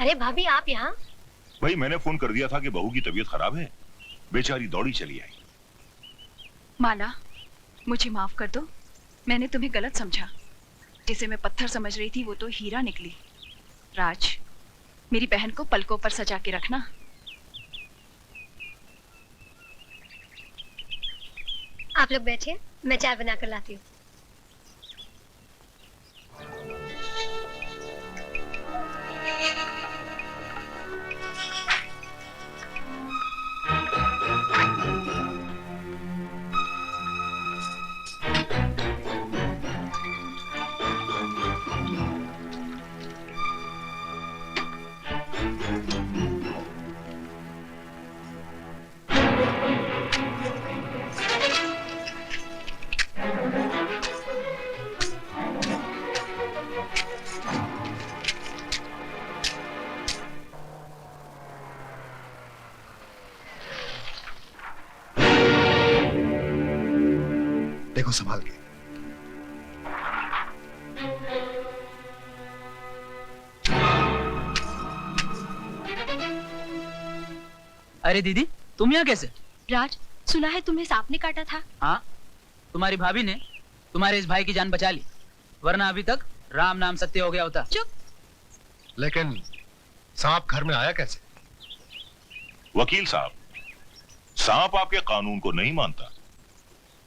अरे भाभी आप यहाँ? भाई मैंने फोन कर दिया था कि बहू की तबीयत खराब है, बेचारी दौड़ी चली आई। माला, मुझे माफ कर दो, मैंने तुम्हें गलत समझा। जिसे मैं पत्थर समझ रही थी वो तो हीरा निकली। राज, मेरी बहन को पलकों पर सजा के रखना। आप लोग बैठिए, मैं चाय बना कर लाती हूँ। देखो संभाल के। अरे दीदी, तुम यहाँ कैसे? राज, सुना है तुम्हें सांप ने काटा था। हाँ, तुम्हारी भाभी ने तुम्हारे इस भाई की जान बचा ली, वरना अभी तक राम नाम सत्य हो गया होता। चुप। लेकिन सांप घर में आया कैसे? वकील साहब, सांप आपके कानून को नहीं मानता,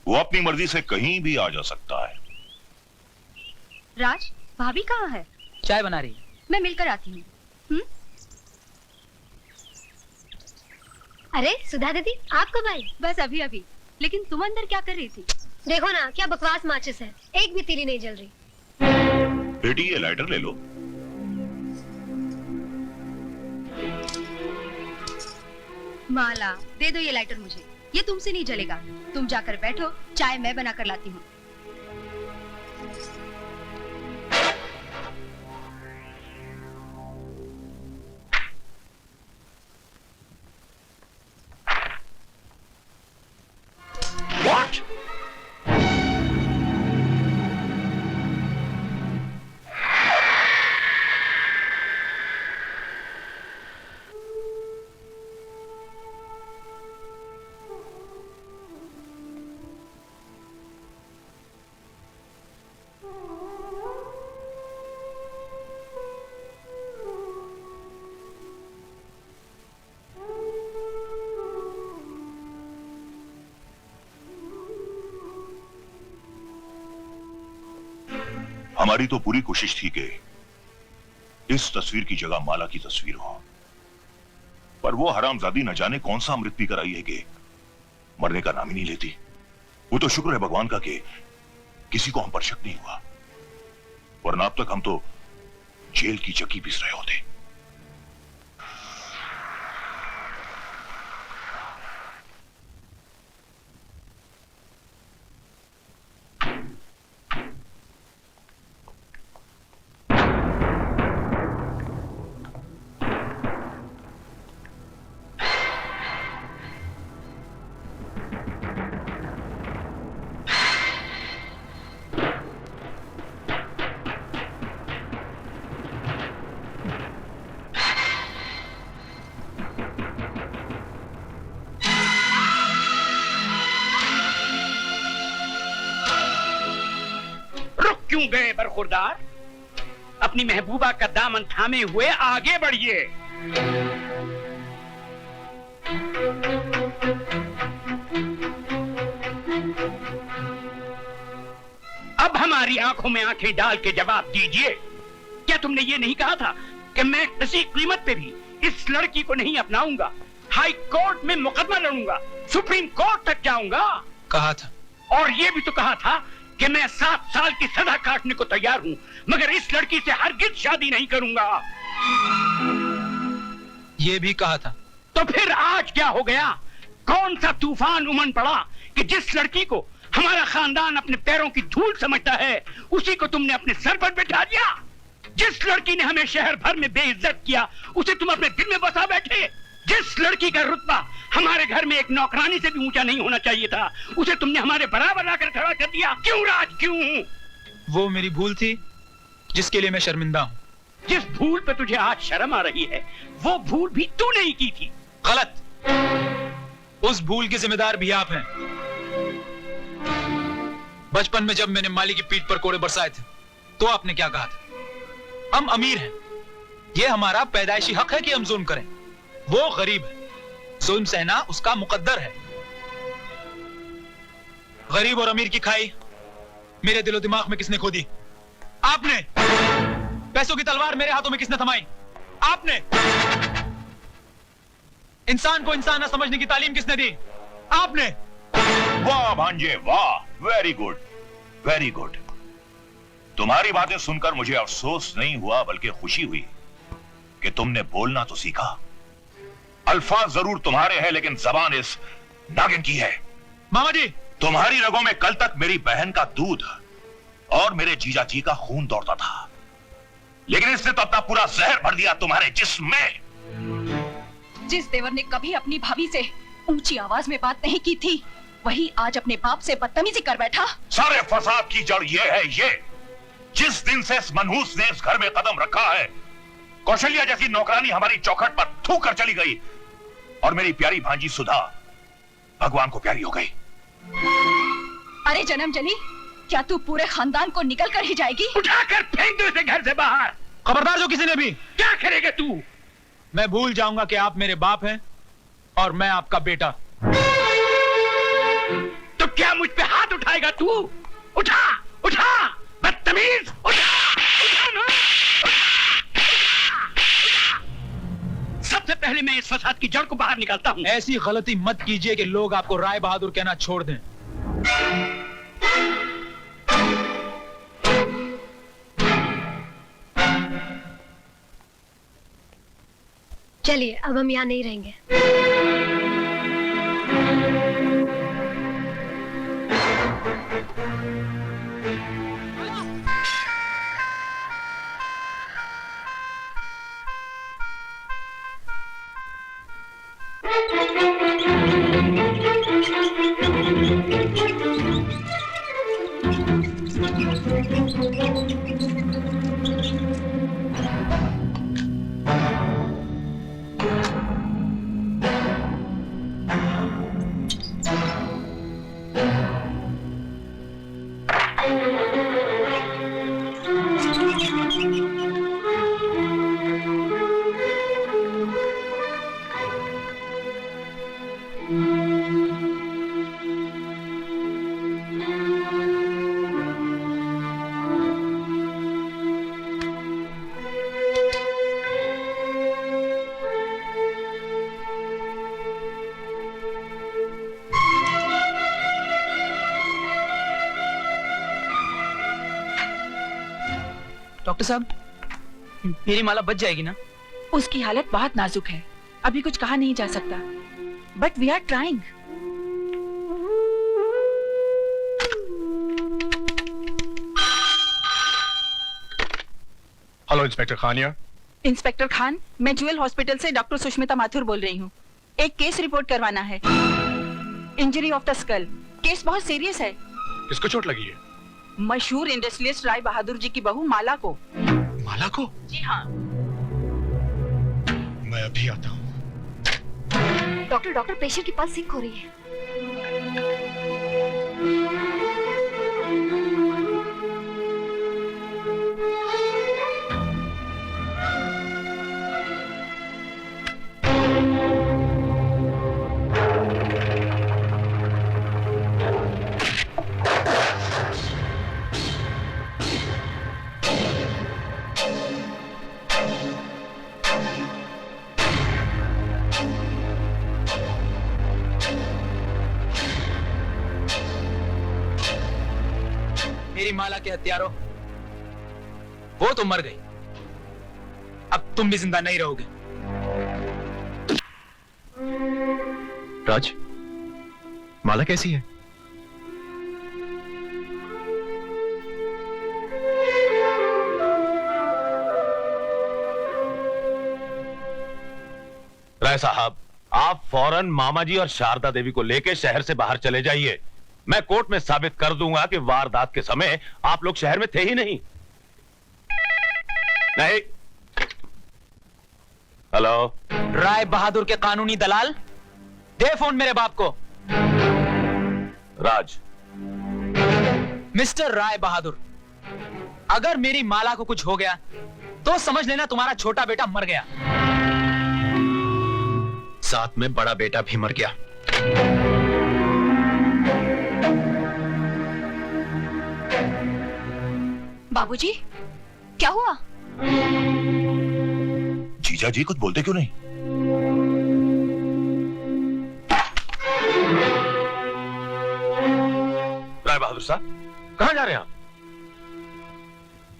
वो अपनी मर्जी से कहीं भी आ जा सकता है। राज, भाभी कहाँ है? चाय बना रही है। मैं मिलकर आती हूँ। अरे सुधा दीदी, आप कब आई? बस अभी अभी। लेकिन तुम अंदर क्या कर रही थी? देखो ना, क्या बकवास माचिस है, एक भी तीली नहीं जल रही। बेटी ये लाइटर ले लो। माला, दे दो ये लाइटर मुझे, ये तुमसे नहीं जलेगा। तुम जाकर बैठो, चाय मैं बना कर लाती हूँ। What? हमारी तो पूरी कोशिश थी कि इस तस्वीर की जगह माला की तस्वीर हो, पर वो हरामजादी न जाने कौन सा अमृत पीकर आई है कि मरने का नाम ही नहीं लेती। वो तो शुक्र है भगवान का कि किसी को हम पर शक नहीं हुआ, वरना अब तक हम तो जेल की चक्की पीस रहे होते। क्यों गए बरखुरदार? अपनी महबूबा का दामन थामे हुए आगे बढ़िए। अब हमारी आंखों में आंखें डाल के जवाब दीजिए, क्या तुमने ये नहीं कहा था कि मैं किसी कीमत पे भी इस लड़की को नहीं अपनाऊंगा, हाई कोर्ट में मुकदमा लड़ूंगा, सुप्रीम कोर्ट तक जाऊंगा? कहा था। और ये भी तो कहा था कि मैं 7 साल की सजा काटने को तैयार हूँ, मगर इस लड़की से हरगिज शादी नहीं करूंगा। ये भी कहा था। तो फिर आज क्या हो गया? कौन सा तूफान उमड़ पड़ा कि जिस लड़की को हमारा खानदान अपने पैरों की धूल समझता है, उसी को तुमने अपने सर पर बिठा दिया? जिस लड़की ने हमें शहर भर में बेइज्जत किया, उसे तुम अपने दिल में बसा बैठे। जिस लड़की का रुतबा हमारे घर में एक नौकरानी से भी ऊंचा नहीं होना चाहिए था, उसे तुमने हमारे बराबर लाकर खड़ा कर दिया। क्यों राज, क्यों? वो मेरी भूल थी जिसके लिए मैं शर्मिंदा हूँ। जिस भूल पे तुझे आज शर्म आ रही है वो भूल भी तू नहीं की थी। गलत। उस भूल के जिम्मेदार भी आप हैं। बचपन में जब मैंने माली की पीठ पर कोड़े बरसाए थे तो आपने क्या कहा था? हम अमीर हैं, यह हमारा पैदाइशी हक है कि हम जुल्म करें। वो गरीब है, जुल्म सहना उसका मुकद्दर है। गरीब और अमीर की खाई मेरे दिलो दिमाग में किसने खोदी? आपने। पैसों की तलवार मेरे हाथों में किसने थमाई? आपने। इंसान को इंसान न समझने की तालीम किसने दी? आपने। वाह भांजे वाह, वेरी गुड, वेरी गुड। तुम्हारी बातें सुनकर मुझे अफसोस नहीं हुआ बल्कि खुशी हुई कि तुमने बोलना तो सीखा। अल्फाज जरूर तुम्हारे हैं लेकिन जबान इस नागिन की है। मामा जी, तुम्हारी रगों में कल तक मेरी बहन का दूध और मेरे जीजा जी का खून दौड़ता था, लेकिन इसने तो अपना पूरा जहर भर दिया तुम्हारे जिस्म में। जिस देवर ने कभी अपनी भाभी से ऊंची आवाज में बात नहीं की थी, वही आज अपने बाप से बदतमीजी कर बैठा। सारे फसाद की जड़ ये है, ये जिस दिन से इस मनहूस ने इस घर में कदम रखा है, कौशल्या जैसी नौकरानी हमारी चौखट पर थूक कर चली गई और मेरी प्यारी भांजी सुधा भगवान को प्यारी हो गई। अरे जन्म जली, क्या तू पूरे खानदान को निकल कर ही जाएगी? उठाकर फेंक दो इसे घर से बाहर। खबरदार जो किसी ने भी। क्या करेगा तू? मैं भूल जाऊंगा कि आप मेरे बाप हैं और मैं आपका बेटा। तो क्या मुझ पे हाथ उठाएगा तू? उठा उठा बदतमीज, उठा उठा ना, सबसे पहले मैं इस फसाद की जड़ को बाहर निकालता हूँ। ऐसी गलती मत कीजिए कि लोग आपको राय बहादुर कहना छोड़ दें। चलिए अब हम यहाँ नहीं रहेंगे। डॉक्टर साहब, मेरी माला बच जाएगी ना? उसकी हालत बहुत नाजुक है, अभी कुछ कहा नहीं जा सकता, but we are trying. Hello inspector Khaniya. Inspector Khan, मैं ज्वेल हॉस्पिटल से डॉक्टर सुष्मिता माथुर बोल रही हूँ। एक केस रिपोर्ट करवाना है, injury of the skull. Case बहुत सीरियस है। किसको चोट लगी है? मशहूर इंडस्ट्रियलिस्ट राय बहादुर जी की बहू माला को। माला को? जी हाँ। मैं अभी आता हूँ। डॉक्टर पेशेंट की पल्स सिंक हो रही है। मेरी माला के हत्यारों, वो तो मर गई, अब तुम भी जिंदा नहीं रहोगे। राज, माला कैसी है? राय साहब, आप फौरन मामा जी और शारदा देवी को लेकर शहर से बाहर चले जाइए। मैं कोर्ट में साबित कर दूंगा कि वारदात के समय आप लोग शहर में थे ही नहीं। नहीं, हेलो। राय बहादुर के कानूनी दलाल, दे फोन मेरे बाप को। राज। मिस्टर राय बहादुर, अगर मेरी माला को कुछ हो गया तो समझ लेना तुम्हारा छोटा बेटा मर गया। साथ में बड़ा बेटा भी मर गया। बाबूजी, क्या हुआ? जीजा जी कुछ बोलते क्यों नहीं? राय बहादुर साहब, कहां जा रहे हैं आप?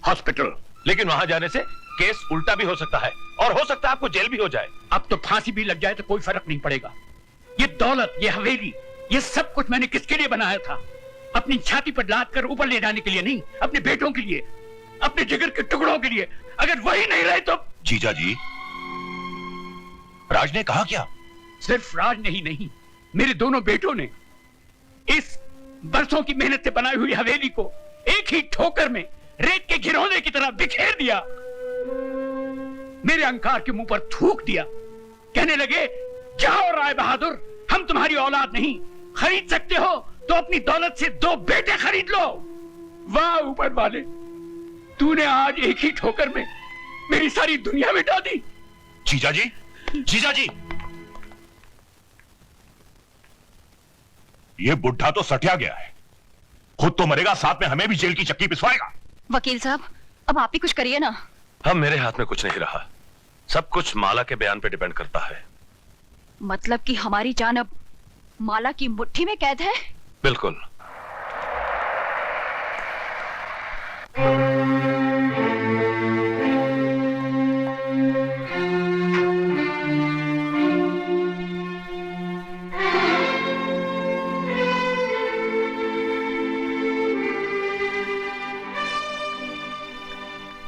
हॉस्पिटल। लेकिन वहां जाने से केस उल्टा भी हो सकता है और हो सकता है आपको जेल भी हो जाए। अब तो फांसी भी लग जाए तो कोई फर्क नहीं पड़ेगा। ये दौलत, ये हवेली, ये सब कुछ मैंने किसके लिए बनाया था? अपनी छाती पर लाद कर ऊपर ले जाने के लिए नहीं, अपने बेटों के लिए, अपने जिगर के टुकड़ों के लिए। अगर वही नहीं रहे तो। जीजा जी, राज ने कहा क्या? सिर्फ राज ने ही नहीं, मेरे दोनों बेटों ने इस बरसों की मेहनत से बनाई हुई हवेली को एक ही ठोकर में रेत के घिरौने की तरह बिखेर दिया। मेरे अहंकार के मुंह पर थूक दिया। कहने लगे, जाओ राय बहादुर, हम तुम्हारी औलाद नहीं, खरीद सकते हो तो अपनी दौलत से 2 बेटे खरीद लो। वाह ऊपर वाले, तूने आज एक ही ठोकर में मेरी सारी दुनिया मिटा दी। जीजा जी, जीजा जी, ये बुढ़ा तो सटिया गया है। खुद तो मरेगा, साथ में हमें भी जेल की चक्की पिसवाएगा। वकील साहब, अब आप ही कुछ करिए ना। अब मेरे हाथ में कुछ नहीं रहा, सब कुछ माला के बयान पे डिपेंड करता है। मतलब कि हमारी जान अब माला की मुट्ठी में कैद है? बिल्कुल।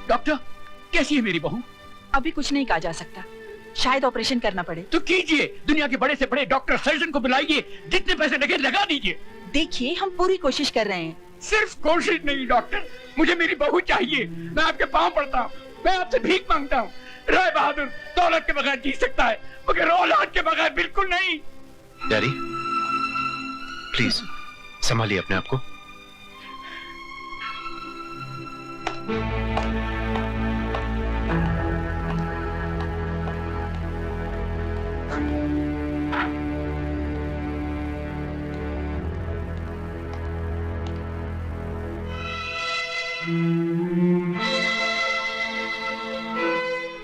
डॉक्टर, कैसी है मेरी बहू? अभी कुछ नहीं कहा जा सकता, शायद ऑपरेशन करना पड़े। तो कीजिए, दुनिया के बड़े से बड़े डॉक्टर सर्जन को बुलाइए, जितने पैसे लगे लगा दीजिए। देखिए, हम पूरी कोशिश कर रहे हैं। सिर्फ कोशिश नहीं डॉक्टर, मुझे मेरी बहू चाहिए। मैं आपके पांव पड़ता हूँ, मैं आपसे भीख मांगता हूँ। राय बहादुर दौलत के बगैर जी सकता है, मगर औलाद के बगैर बिल्कुल नहीं। डैडी, प्लीज संभालिए अपने आप को।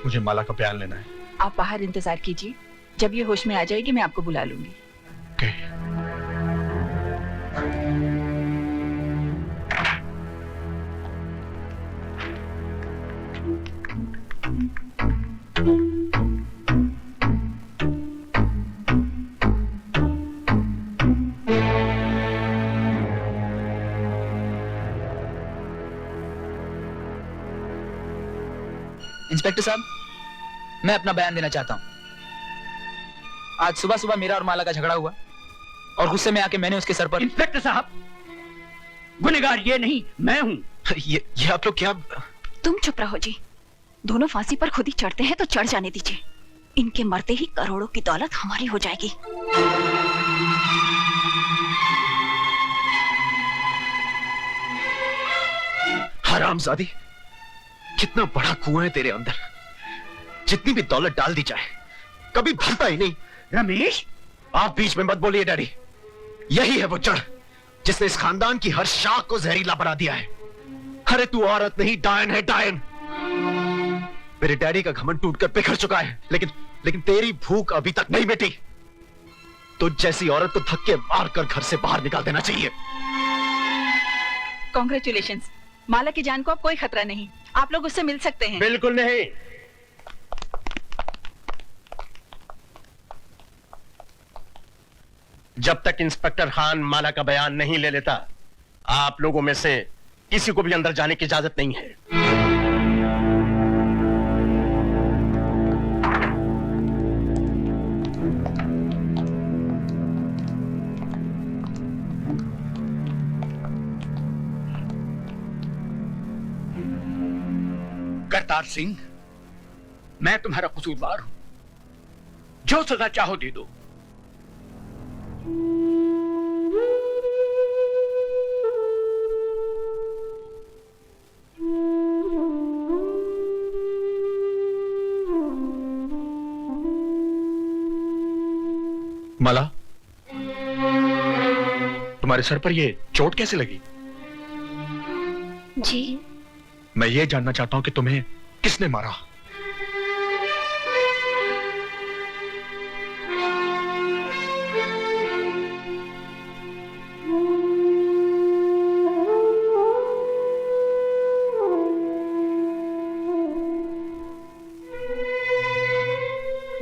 मुझे माला का बयान लेना है। आप बाहर इंतजार कीजिए, जब ये होश में आ जाएगी मैं आपको बुला लूंगी। ओके। इंस्पेक्टर साहब, मैं अपना बयान देना चाहता हूं। आज सुबह सुबह मेरा और माला का झगड़ा हुआ और गुस्से में आके मैंने उसके सर पर। इंस्पेक्टर साहब, गुनहगार ये नहीं, मैं हूँ। ये आप लोग क्या? तुम चुप रहो जी। दोनों फांसी पर खुद ही चढ़ते हैं तो चढ़ जाने दीजिए। इनके मरते ही करोड़ों की दौलत हमारी हो जाएगी। हरामजादी, कितना बड़ा कुआं है तेरे अंदर। जितनी भी दौलत डाल दी जाए कभी भरता ही नहीं। रमेश, आप बीच में मत बोलिए डैडी। यही है वो जड़ जिसने इस खानदान की हर शाख को जहरीला बना दिया है। अरे तू औरत नहीं, डायन है, डायन। मेरे डैडी का घमंड टूटकर बिखर चुका है, लेकिन तेरी भूख अभी तक नहीं मिटी। तो जैसी औरत को धक्के मारकर घर से बाहर निकाल देना चाहिए। कॉन्ग्रेचुलेशंस, माला की जान को अब कोई खतरा नहीं। आप लोग उससे मिल सकते हैं। बिल्कुल नहीं। जब तक इंस्पेक्टर खान माला का बयान नहीं ले लेता, आप लोगों में से किसी को भी अंदर जाने की इजाजत नहीं है। करतार सिंह, मैं तुम्हारा कसूरवार हूं। जो सजा चाहो दे दो। माला, तुम्हारे सर पर ये चोट कैसे लगी? जी मैं ये जानना चाहता हूं कि तुम्हें किसने मारा?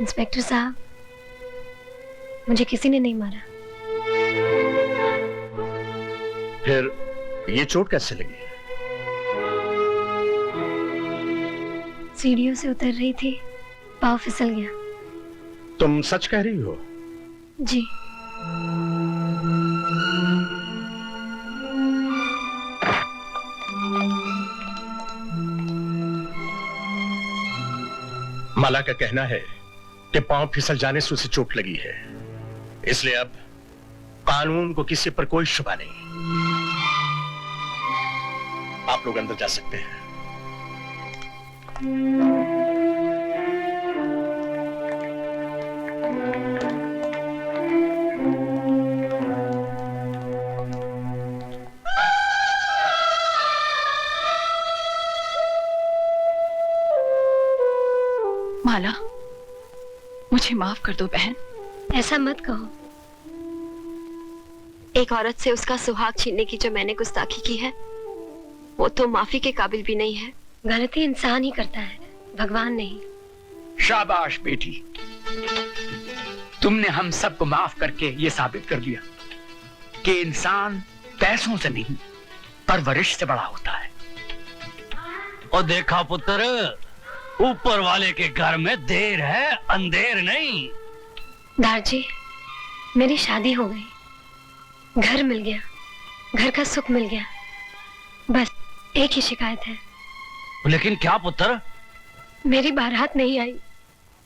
इंस्पेक्टर साहब, मुझे किसी ने नहीं मारा। फिर ये चोट कैसे लगी? सीढ़ियों से उतर रही थी, पाँव फिसल गया। तुम सच कह रही हो? जी। माला का कहना है कि पांव फिसल जाने से उसे चोट लगी है, इसलिए अब कानून को किसी पर कोई शुबा नहीं। आप लोग अंदर जा सकते हैं। माला, मुझे माफ कर दो बहन। ऐसा मत कहो। एक औरत से उसका सुहाग छीनने की जो मैंने गुस्ताखी की है, वो तो माफी के काबिल भी नहीं है। गलती इंसान ही करता है, भगवान नहीं। शाबाश बेटी, तुमने हम सबको माफ करके ये साबित कर दिया कि इंसान पैसों से नहीं, परवरिश से बड़ा होता है। और देखा पुत्र, ऊपर वाले के घर में देर है, अंधेर नहीं। दारजी, मेरी शादी हो गई, घर मिल गया, घर का सुख मिल गया, बस एक ही शिकायत है। लेकिन क्या पुत्र? मेरी बारात नहीं आई।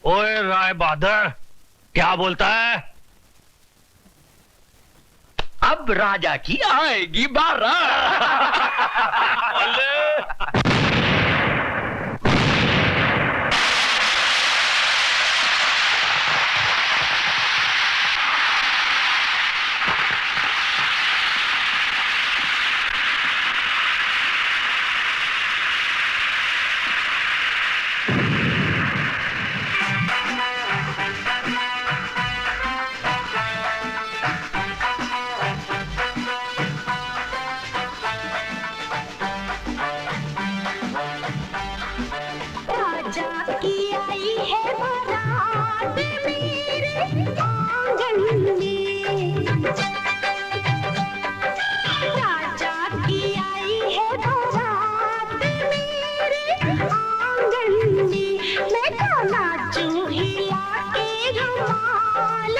ओए राय बहादुर, क्या बोलता है? अब राजा की आएगी बारात। मैं तो नाचूं हिला के रुमाल